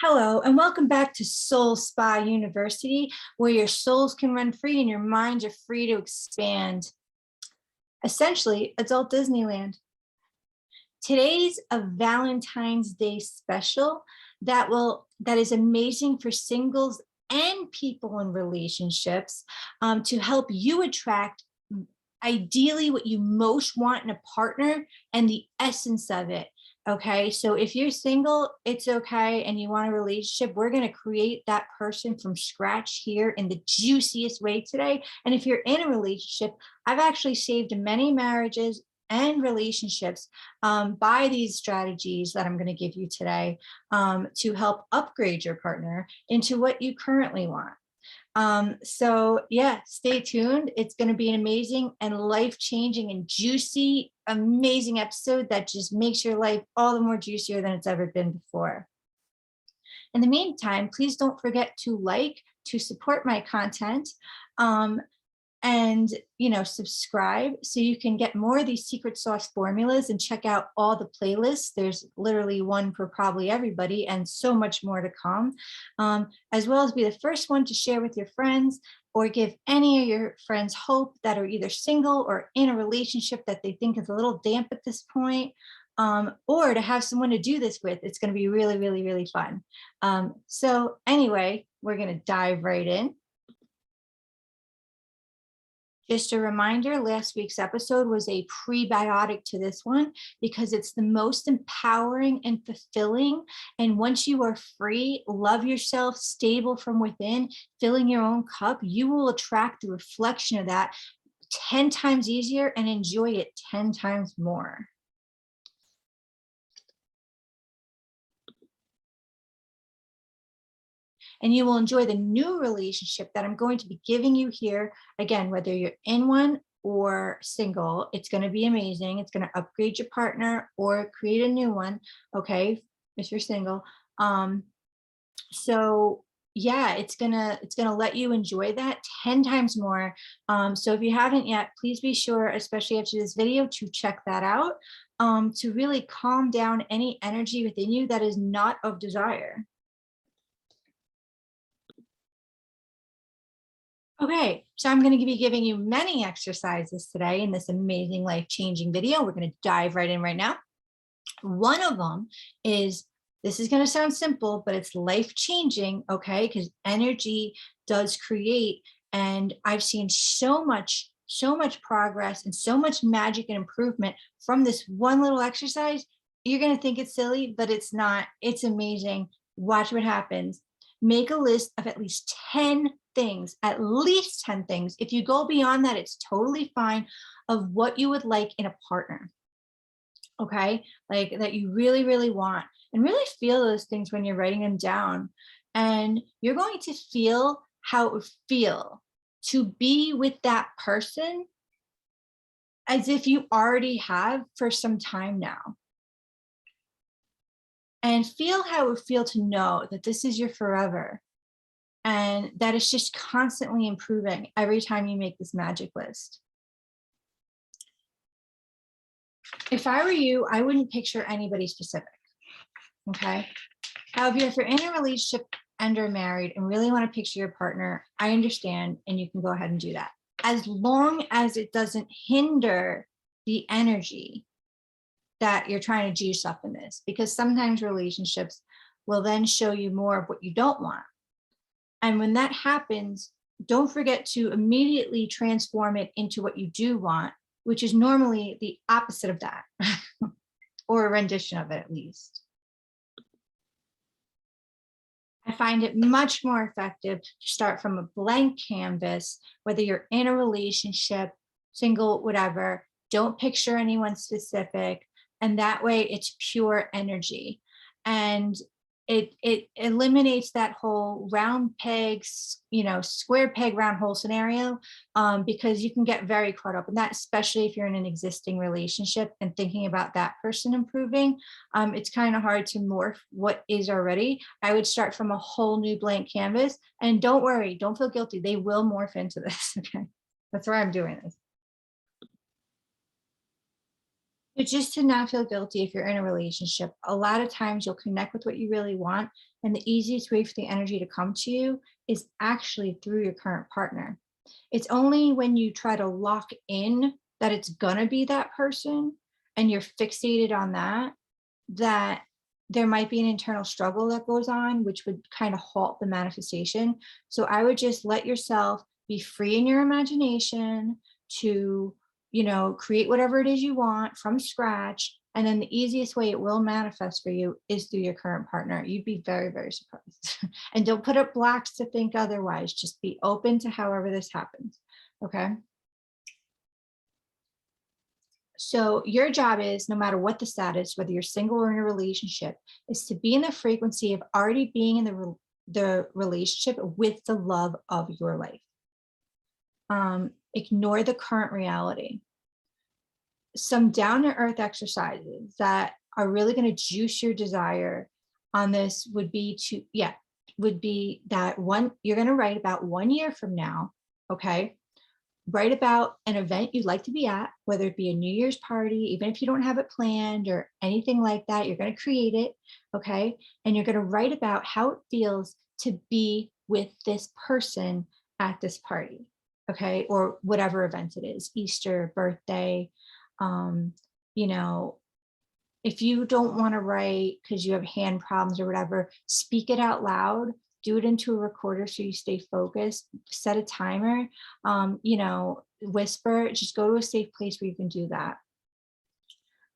Hello, and welcome back to SoulSpaUniversity, where your souls can run free and your minds are free to expand. Essentially, adult Disneyland. Today's a Valentine's Day special that is amazing for singles and people in relationships to help you attract ideally what you most want in a partner and the essence of it. Okay, so if you're single, it's okay, and you want a relationship, we're going to create that person from scratch here in the juiciest way today. And if you're in a relationship, I've actually saved many marriages and relationships by these strategies that I'm going to give you today to help upgrade your partner into what you currently want. So yeah, stay tuned. It's going to be an amazing and life-changing and juicy, amazing episode that just makes your life all the more juicier than it's ever been before. In the meantime, please don't forget to support my content, and subscribe so you can get more of these secret sauce formulas and check out all the playlists. There's literally one for probably everybody and so much more to come, as well as be the first one to share with your friends or give any of your friends hope that are either single or in a relationship that they think is a little damp at this point, or to have someone to do this with. It's going to be really, really, really fun. So anyway, we're going to dive right in. Just a reminder, last week's episode was a prebiotic to this one because it's the most empowering and fulfilling. And once you are free, love yourself, stable from within, filling your own cup, you will attract the reflection of that 10 times easier and enjoy it 10 times more. And you will enjoy the new relationship that I'm going to be giving you here. Again, whether you're in one or single, it's going to be amazing. It's going to upgrade your partner or create a new one. Okay, if you're single. So yeah, it's gonna let you enjoy that 10 times more. So if you haven't yet, please be sure, especially after this video, to check that out, to really calm down any energy within you that is not of desire. Okay, so I'm going to be giving you many exercises today in this amazing life-changing video. We're going to dive right in right now. One of them is, this is going to sound simple, but it's life-changing, okay? Because energy does create, and I've seen so much progress and so much magic and improvement from this one little exercise. You're going to think it's silly, but it's not. It's amazing. Watch what happens. Make a list of at least 10 things, at least 10 things. If you go beyond that, it's totally fine, of what you would like in a partner. Okay, like that you really, really want, and really feel those things when you're writing them down. And you're going to feel how it would feel to be with that person as if you already have for some time now. And feel how it would feel to know that this is your forever and that it's just constantly improving every time you make this magic list. If I were you, I wouldn't picture anybody specific, okay? However, if you're in a relationship and are married and really want to picture your partner, I understand, and you can go ahead and do that, as long as it doesn't hinder the energy that you're trying to juice up in this, because sometimes relationships will then show you more of what you don't want. And when that happens, don't forget to immediately transform it into what you do want, which is normally the opposite of that, or a rendition of it at least. I find it much more effective to start from a blank canvas, whether you're in a relationship, single, whatever. Don't picture anyone specific. And that way it's pure energy. And it eliminates that whole round pegs, square peg, round hole scenario, because you can get very caught up in that, especially if you're in an existing relationship and thinking about that person improving. It's kind of hard to morph what is already. I would start from a whole new blank canvas, and don't worry, don't feel guilty. They will morph into this, okay? That's why I'm doing this. So just to not feel guilty if you're in a relationship, a lot of times you'll connect with what you really want. And the easiest way for the energy to come to you is actually through your current partner. It's only when you try to lock in that it's gonna be that person and you're fixated on that, that there might be an internal struggle that goes on, which would kind of halt the manifestation. So I would just let yourself be free in your imagination to, create whatever it is you want from scratch. And then the easiest way it will manifest for you is through your current partner. You'd be very, very surprised. And don't put up blocks to think otherwise. Just be open to however this happens. Okay. So your job is, no matter what the status, whether you're single or in a relationship, is to be in the frequency of already being in the relationship with the love of your life. Ignore the current reality. Some down to earth exercises that are really going to juice your desire on this would be that one, you're going to write about 1 year from now. Okay. Write about an event you'd like to be at, whether it be a New Year's party, even if you don't have it planned or anything like that, you're going to create it. Okay. And you're going to write about how it feels to be with this person at this party. Okay. Or whatever event it is, Easter, birthday. If you don't want to write because you have hand problems or whatever, speak it out loud. Do it into a recorder so you stay focused. Set a timer. Whisper. Just go to a safe place where you can do that.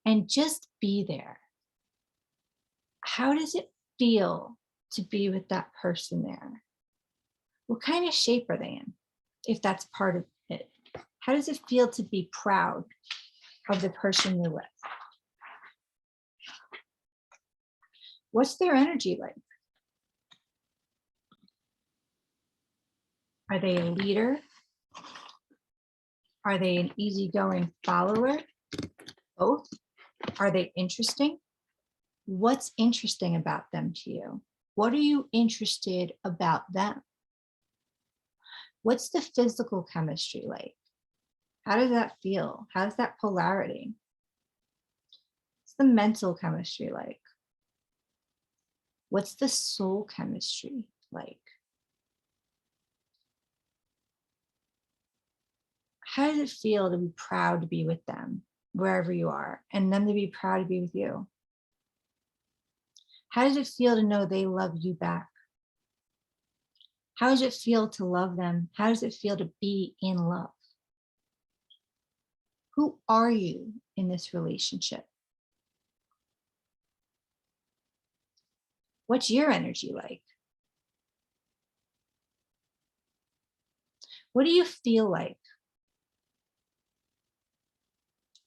And just be there. How does it feel to be with that person there? What kind of shape are they in, if that's part of it? How does it feel to be proud of the person you're with? What's their energy like? Are they a leader? Are they an easygoing follower? Both? Are they interesting? What's interesting about them to you? What are you interested about them? What's the physical chemistry like? How does that feel? How's that polarity? What's the mental chemistry like? What's the soul chemistry like? How does it feel to be proud to be with them wherever you are, and them to be proud to be with you? How does it feel to know they love you back? How does it feel to love them? How does it feel to be in love? Who are you in this relationship? What's your energy like? What do you feel like?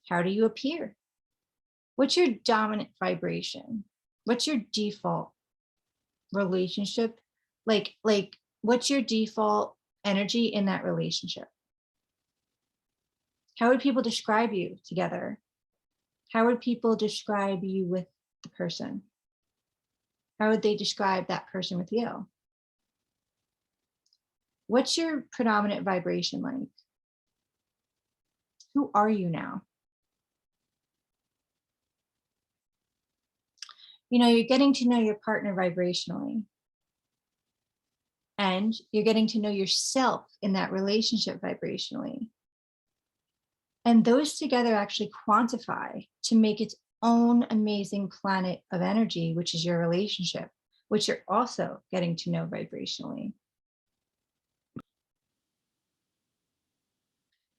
How do you appear? What's your dominant vibration? What's your default relationship? Like what's your default energy in that relationship? How would people describe you together? How would people describe you with the person? How would they describe that person with you? What's your predominant vibration like? Who are you now? You're getting to know your partner vibrationally. And you're getting to know yourself in that relationship vibrationally. And those together actually quantify to make its own amazing planet of energy, which is your relationship, which you're also getting to know vibrationally.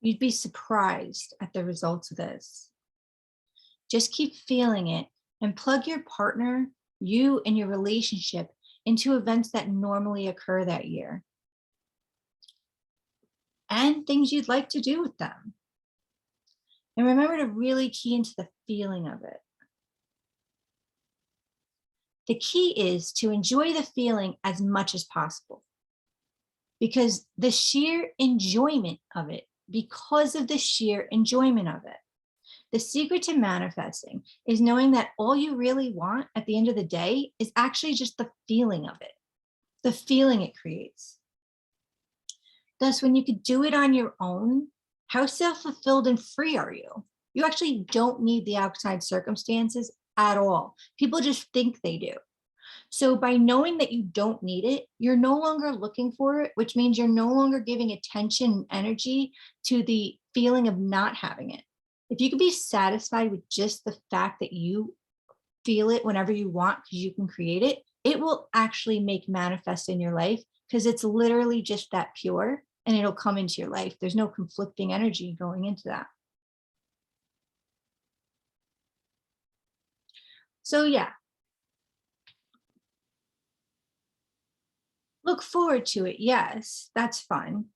You'd be surprised at the results of this. Just keep feeling it and plug your partner, you and your relationship into events that normally occur that year and things you'd like to do with them. And remember to really key into the feeling of it. The key is to enjoy the feeling as much as possible, because the sheer enjoyment of it, the secret to manifesting is knowing that all you really want at the end of the day is actually just the feeling of it, the feeling it creates. Thus, when you could do it on your own, how self-fulfilled and free are you? You actually don't need the outside circumstances at all. People just think they do. So by knowing that you don't need it, you're no longer looking for it, which means you're no longer giving attention and energy to the feeling of not having it. If you can be satisfied with just the fact that you feel it whenever you want because you can create it, it will actually make manifest in your life because it's literally just that pure and it'll come into your life. There's no conflicting energy going into that. So yeah, look forward to it. Yes, that's fun.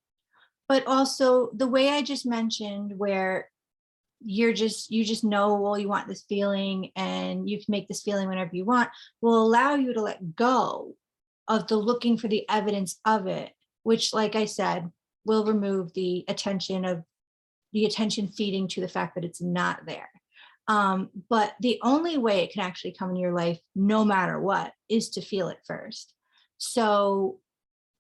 But also the way I just mentioned, where you just know, well, you want this feeling and you can make this feeling whenever you want, will allow you to let go of the looking for the evidence of it, which, like I said, will remove the attention feeding to the fact that it's not there. But the only way it can actually come in your life, no matter what, is to feel it first. So,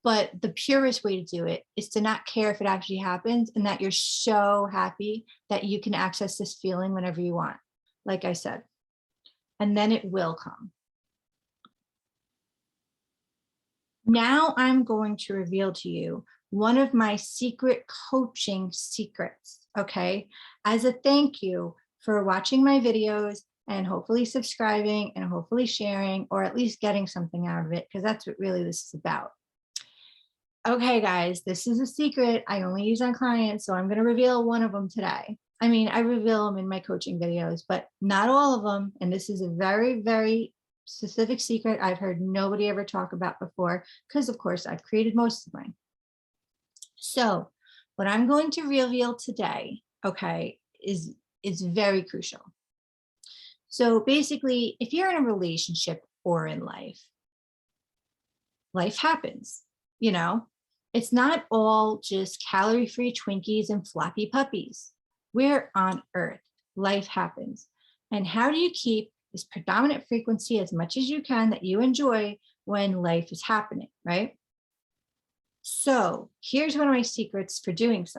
but the purest way to do it is to not care if it actually happens and that you're so happy that you can access this feeling whenever you want, like I said, and then it will come. Now I'm going to reveal to you one of my secret coaching secrets, okay? As a thank you for watching my videos and hopefully subscribing and hopefully sharing, or at least getting something out of it, because that's what really this is about. Okay, guys, this is a secret I only use on clients, so I'm going to reveal one of them today. I mean, I reveal them in my coaching videos, but not all of them. And this is a very, very specific secret I've heard nobody ever talk about before, because of course I've created most of mine. So what I'm going to reveal today, okay, is very crucial. So basically, if you're in a relationship or in life, life happens, you know, it's not all just calorie-free Twinkies and flappy puppies. We're on Earth, life happens. And how do you keep this predominant frequency as much as you can that you enjoy when life is happening, right? So here's one of my secrets for doing so.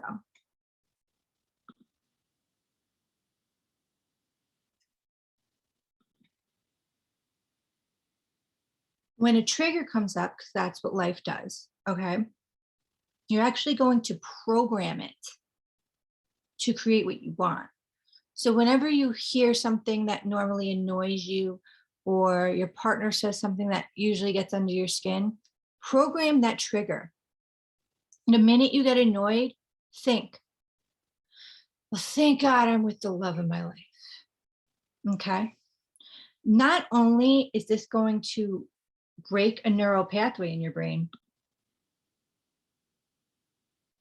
When a trigger comes up, because that's what life does, okay, you're actually going to program it to create what you want. So whenever you hear something that normally annoys you, or your partner says something that usually gets under your skin, program that trigger. The minute you get annoyed, think, well, thank God I'm with the love of my life. Okay. Not only is this going to break a neural pathway in your brain,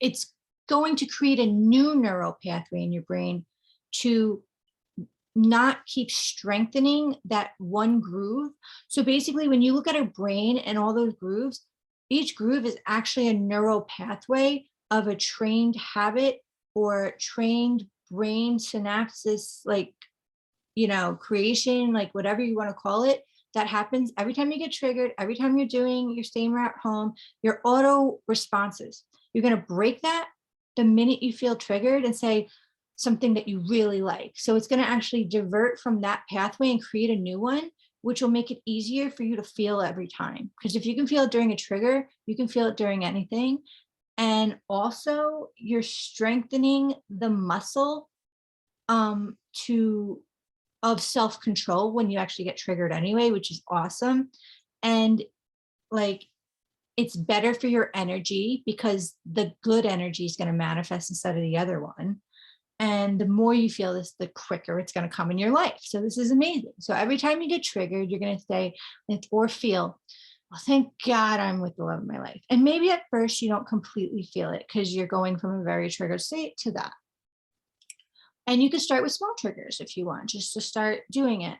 it's going to create a new neural pathway in your brain to not keep strengthening that one groove. So basically, when you look at a brain and all those grooves, each groove is actually a neural pathway of a trained habit or trained brain synapses, like, you know, creation, like whatever you want to call it, that happens every time you get triggered, every time you're staying at home, your auto responses. You're going to break that the minute you feel triggered and say something that you really like. So it's going to actually divert from that pathway and create a new one, which will make it easier for you to feel every time. Because if you can feel it during a trigger, you can feel it during anything. And also you're strengthening the muscle of self-control when you actually get triggered anyway, which is awesome. And like, it's better for your energy because the good energy is going to manifest instead of the other one. And the more you feel this, the quicker it's going to come in your life. So this is amazing. So every time you get triggered, you're going to say or feel, well, thank God I'm with the love of my life. And maybe at first you don't completely feel it because you're going from a very triggered state to that. And you can start with small triggers if you want, just to start doing it.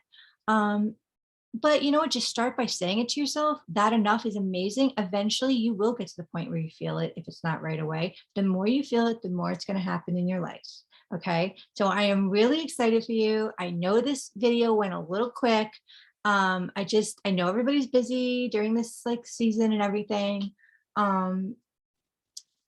But you know what, just start by saying it to yourself. That enough is amazing. Eventually you will get to the point where you feel it if it's not right away. The more you feel it, the more it's going to happen in your life. Okay, so I am really excited for you. I know this video went a little quick. I know everybody's busy during this like season and everything. You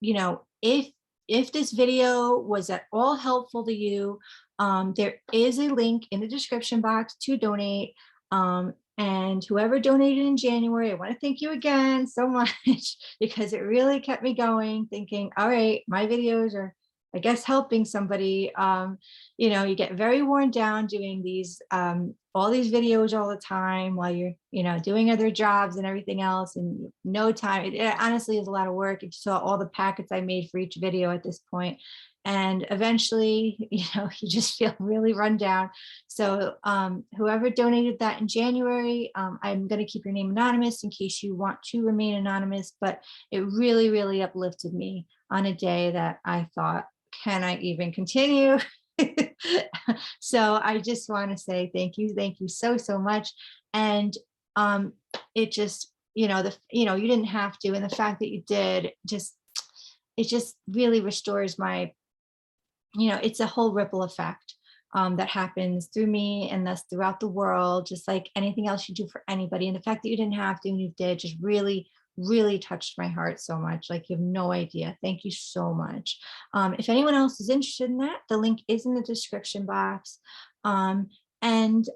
know, if this video was at all helpful to you, There is a link in the description box to donate. And whoever donated in January, I want to thank you again so much because it really kept me going, thinking, all right, my videos are, I guess, helping somebody. You know, you get very worn down doing these, all these videos all the time while you're, you know, doing other jobs and everything else, and no time. It honestly is a lot of work. You saw all the packets I made for each video at this point. And eventually, you know, you just feel really run down. So whoever donated that in January, I'm going to keep your name anonymous in case you want to remain anonymous, but it really, really uplifted me on a day that I thought, can I even continue? So I just want to say thank you so, so much. And it just, you know, you didn't have to, and the fact that you did, it just really restores my, you know, it's a whole ripple effect that happens through me and thus throughout the world, just like anything else you do for anybody. And the fact that you didn't have to and you did just really, really touched my heart so much. Like, you have no idea. Thank you so much. If anyone else is interested in that, the link is in the description box. And,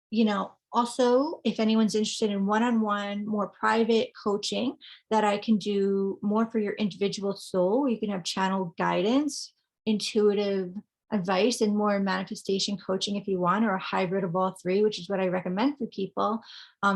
you know, also, if anyone's interested in one-on-one, more private coaching that I can do more for your individual soul, you can have channel guidance, intuitive advice, and more manifestation coaching if you want, or a hybrid of all three, which is what I recommend for people.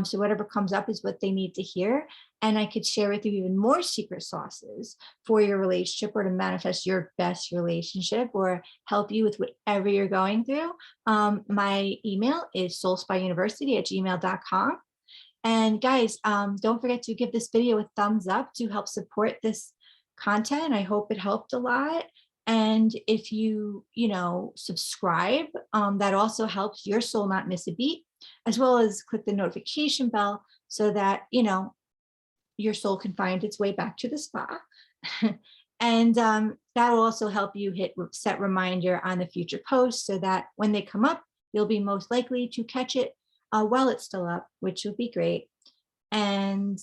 So whatever comes up is what they need to hear. And I could share with you even more secret sauces for your relationship, or to manifest your best relationship, or help you with whatever you're going through. My email is SoulSpaUniversity@gmail.com. And guys, don't forget to give this video a thumbs up to help support this content. I hope it helped a lot. And if you know, subscribe, that also helps your soul not miss a beat, as well as click the notification bell so that, you know, your soul can find its way back to the spa. And that will also help you set reminder on the future posts so that when they come up, you'll be most likely to catch it while it's still up, which would be great. And,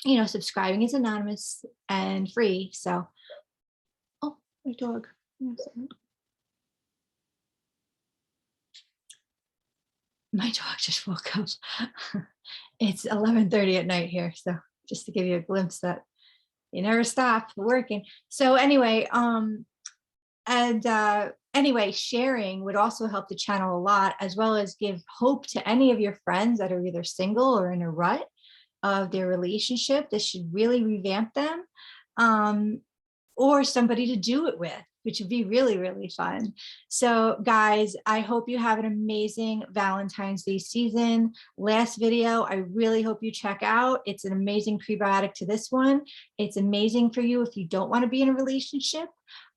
you know, subscribing is anonymous and free. So, oh, my dog. My dog just woke up. It's 11:30 at night here. So just to give you a glimpse that you never stop working. So anyway, anyway, sharing would also help the channel a lot, as well as give hope to any of your friends that are either single or in a rut of their relationship. This should really revamp them, or somebody to do it with, which would be really, really fun. So guys, I hope you have an amazing Valentine's Day season. Last video, I really hope you check out. It's an amazing prebiotic to this one. It's amazing for you if you don't want to be in a relationship.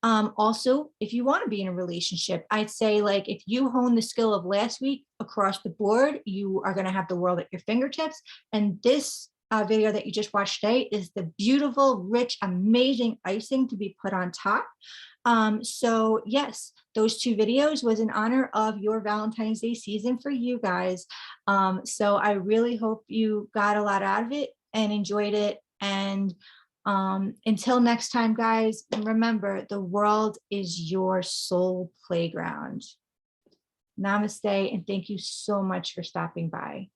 Also, if you want to be in a relationship, I'd say, like, if you hone the skill of last week across the board, you are going to have the world at your fingertips. And this video that you just watched today is the beautiful, rich, amazing icing to be put on top. So yes, those two videos was in honor of your Valentine's Day season for you guys. So I really hope you got a lot out of it and enjoyed it. And until next time, guys, remember, the world is your soul playground. Namaste, and thank you so much for stopping by.